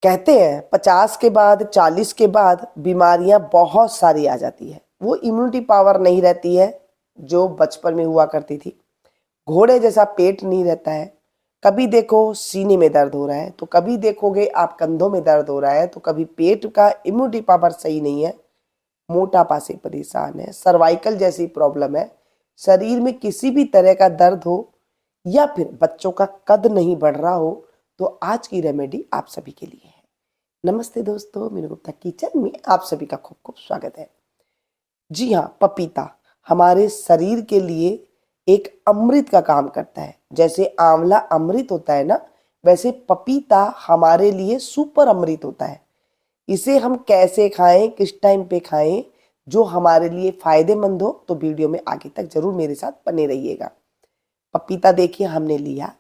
कहते हैं 50 के बाद 40 के बाद बीमारियां बहुत सारी आ जाती है। वो इम्यूनिटी पावर नहीं रहती है जो बचपन में हुआ करती थी। घोड़े जैसा पेट नहीं रहता है। कभी देखो सीने में दर्द हो रहा है, तो कभी देखोगे आप कंधों में दर्द हो रहा है, तो कभी पेट का इम्यूनिटी पावर सही नहीं है, मोटापा से परेशान है, सर्वाइकल जैसी प्रॉब्लम है, शरीर में किसी भी तरह का दर्द हो, या फिर बच्चों का कद नहीं बढ़ रहा हो, तो आज की रेमेडी आप सभी के लिए है। नमस्ते दोस्तों, मीनू गुप्ता किचन में आप सभी का खूब खूब स्वागत है। जी हाँ, पपीता हमारे शरीर के लिए एक अमृत का काम करता है। जैसे आंवला अमृत होता है ना, वैसे पपीता हमारे लिए सुपर अमृत होता है। इसे हम कैसे खाएं, किस टाइम पे खाएं, जो हमारे लिए फायदेमंद हो, तो वीडियो में आगे तक जरूर मेरे साथ बने रहिएगा। पपीता देखिए हमने लिया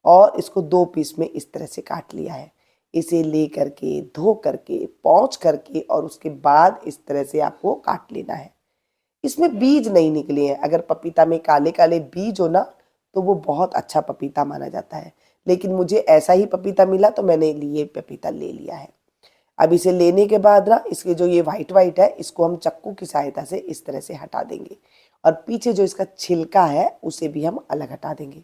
और इसको 2 पीस में इस तरह से काट लिया है। इसे ले करके, धो करके, पौंछ करके और उसके बाद इस तरह से आपको काट लेना है। इसमें बीज नहीं निकले हैं। अगर पपीता में काले काले बीज हो ना, तो वो बहुत अच्छा पपीता माना जाता है। लेकिन मुझे ऐसा ही पपीता मिला तो मैंने ये पपीता ले लिया है। अब इसे लेने के बाद ना, इसके जो ये वाइट वाइट है, इसको हम चक्कू की सहायता से इस तरह से हटा देंगे और पीछे जो इसका छिलका है उसे भी हम अलग हटा देंगे।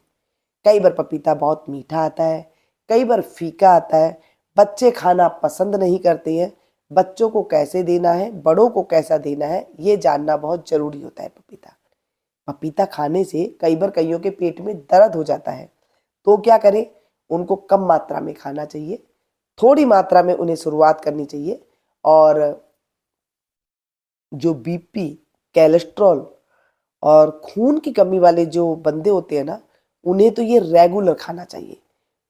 कई बार पपीता बहुत मीठा आता है, कई बार फीका आता है। बच्चे खाना पसंद नहीं करते हैं। बच्चों को कैसे देना है, बड़ों को कैसा देना है, ये जानना बहुत जरूरी होता है। पपीता पपीता खाने से कई बार कईयों के पेट में दर्द हो जाता है, तो क्या करें, उनको कम मात्रा में खाना चाहिए, थोड़ी मात्रा में उन्हें शुरुआत करनी चाहिए। और जो बीपी, कोलेस्ट्रॉल और खून की कमी वाले जो बंदे होते हैं ना, उन्हें तो ये रेगुलर खाना चाहिए।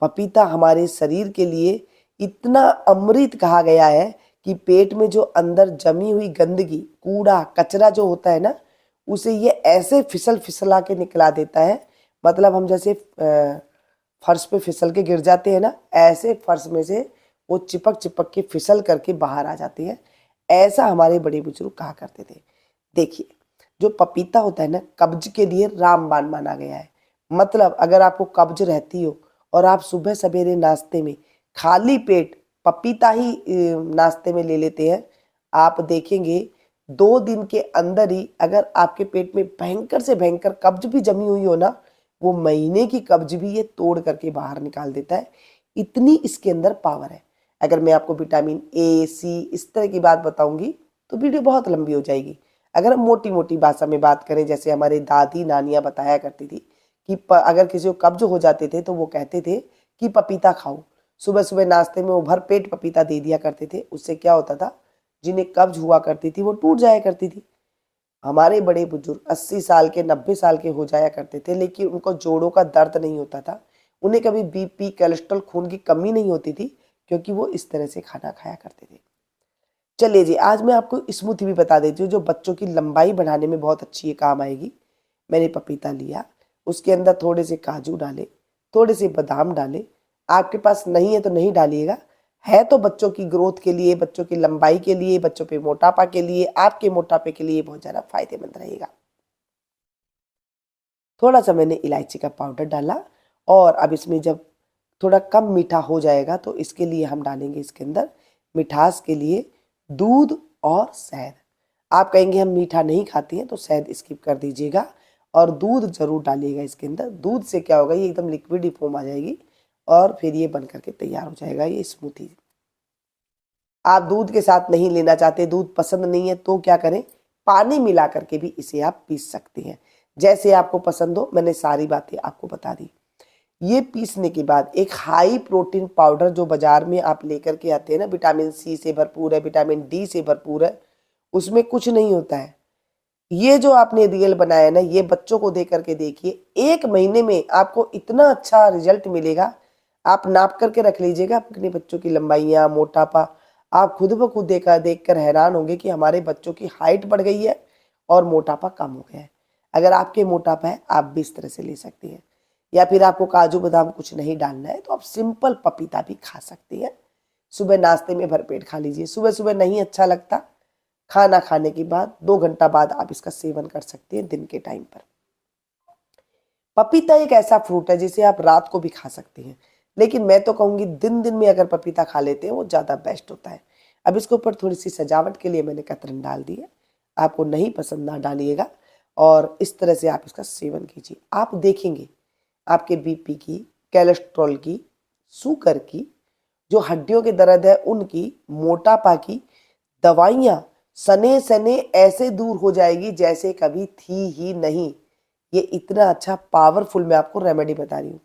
पपीता हमारे शरीर के लिए इतना अमृत कहा गया है कि पेट में जो अंदर जमी हुई गंदगी, कूड़ा कचरा जो होता है ना, उसे ये ऐसे फिसल फिसला के निकला देता है। मतलब हम जैसे फर्श पे फिसल के गिर जाते हैं ना, ऐसे फर्श में से वो चिपक चिपक के फिसल करके बाहर आ जाते हैं। ऐसा हमारे बड़े बुजुर्ग कहा करते थे। देखिए, जो पपीता होता है ना, कब्ज के लिए रामबाण माना गया है। मतलब अगर आपको कब्ज रहती हो और आप सुबह सवेरे नाश्ते में खाली पेट पपीता ही नाश्ते में ले लेते हैं, आप देखेंगे 2 दिन के अंदर ही अगर आपके पेट में भयंकर से भयंकर कब्ज भी जमी हुई हो ना, वो महीने की कब्ज भी ये तोड़ करके बाहर निकाल देता है। इतनी इसके अंदर पावर है। अगर मैं आपको विटामिन ए, सी इस तरह की बात बताऊंगी तो वीडियो बहुत लंबी हो जाएगी। अगर हम मोटी मोटी भाषा में बात करें, जैसे हमारे दादी नानियाँ बताया करती थी कि अगर किसी को कब्ज हो जाते थे तो वो कहते थे कि पपीता खाओ। सुबह सुबह नाश्ते में वो भर पेट पपीता दे दिया करते थे। उससे क्या होता था, जिन्हें कब्ज हुआ करती थी वो टूट जाया करती थी। हमारे बड़े बुजुर्ग 80 साल के, 90 साल के हो जाया करते थे, लेकिन उनको जोड़ों का दर्द नहीं होता था। उन्हें कभी बीपी, कोलेस्ट्रॉल, खून की कमी नहीं होती थी, क्योंकि वो इस तरह से खाना खाया करते थे। चलिए जी, आज मैं आपको स्मूथी भी बता देती हूँ जो बच्चों की लंबाई बढ़ाने में बहुत अच्छी ये काम आएगी। मैंने पपीता लिया, उसके अंदर थोड़े से काजू डाले, थोड़े से बादाम डाले। आपके पास नहीं है तो नहीं डालिएगा, है तो बच्चों की ग्रोथ के लिए, बच्चों की लंबाई के लिए, बच्चों पे मोटापा के लिए, आपके मोटापे के लिए बहुत ज़्यादा फायदेमंद रहेगा। थोड़ा सा मैंने इलायची का पाउडर डाला और अब इसमें जब थोड़ा कम मीठा हो जाएगा तो इसके लिए हम डालेंगे इसके अंदर मिठास के लिए दूध और शहद। आप कहेंगे हम मीठा नहीं खाते हैं तो शहद स्किप कर दीजिएगा और दूध जरूर डालिएगा इसके अंदर। दूध से क्या होगा, ये एकदम लिक्विड फॉर्म आ जाएगी और फिर ये बन करके तैयार हो जाएगा ये स्मूथी। आप दूध के साथ नहीं लेना चाहते, दूध पसंद नहीं है, तो क्या करें, पानी मिला करके भी इसे आप पी सकते हैं। जैसे आपको पसंद हो, मैंने सारी बातें आपको बता दी। ये पीसने के बाद एक हाई प्रोटीन पाउडर जो बाजार में आप लेकर के आते हैं ना, विटामिन सी से भरपूर है, विटामिन डी से भरपूर है, उसमें कुछ नहीं होता है। ये जो आपने रियल बनाया ना, ये बच्चों को दे करके देखिए, 1 महीने में आपको इतना अच्छा रिजल्ट मिलेगा। आप नाप करके रख लीजिएगा अपने बच्चों की लंबाइयाँ, मोटापा। आप खुद ब खुद देख कर हैरान होंगे कि हमारे बच्चों की हाइट बढ़ गई है और मोटापा कम हो गया है। अगर आपके मोटापा है, आप भी इस तरह से ले सकती हैं। या फिर आपको काजू बादाम कुछ नहीं डालना है तो आप सिंपल पपीता भी खा सकती हैं। सुबह नाश्ते में भरपेट खा लीजिए। सुबह सुबह नहीं अच्छा लगता, खाना खाने के बाद 2 घंटा बाद आप इसका सेवन कर सकते हैं दिन के टाइम पर। पपीता एक ऐसा फ्रूट है जिसे आप रात को भी खा सकते हैं। लेकिन मैं तो कहूँगी दिन दिन में अगर पपीता खा लेते हैं वो ज़्यादा बेस्ट होता है। अब इसके ऊपर थोड़ी सी सजावट के लिए मैंने कतरन डाल दी है, आपको नहीं पसंद ना डालिएगा, और इस तरह से आप इसका सेवन कीजिए। आप देखेंगे आपके बीपी की, कोलेस्ट्रॉल की, शुगर की, जो हड्डियों के दर्द है उनकी, मोटापा की दवाइयाँ सने सने ऐसे दूर हो जाएगी जैसे कभी थी ही नहीं। ये इतना अच्छा पावरफुल मैं आपको रेमेडी बता रही हूँ।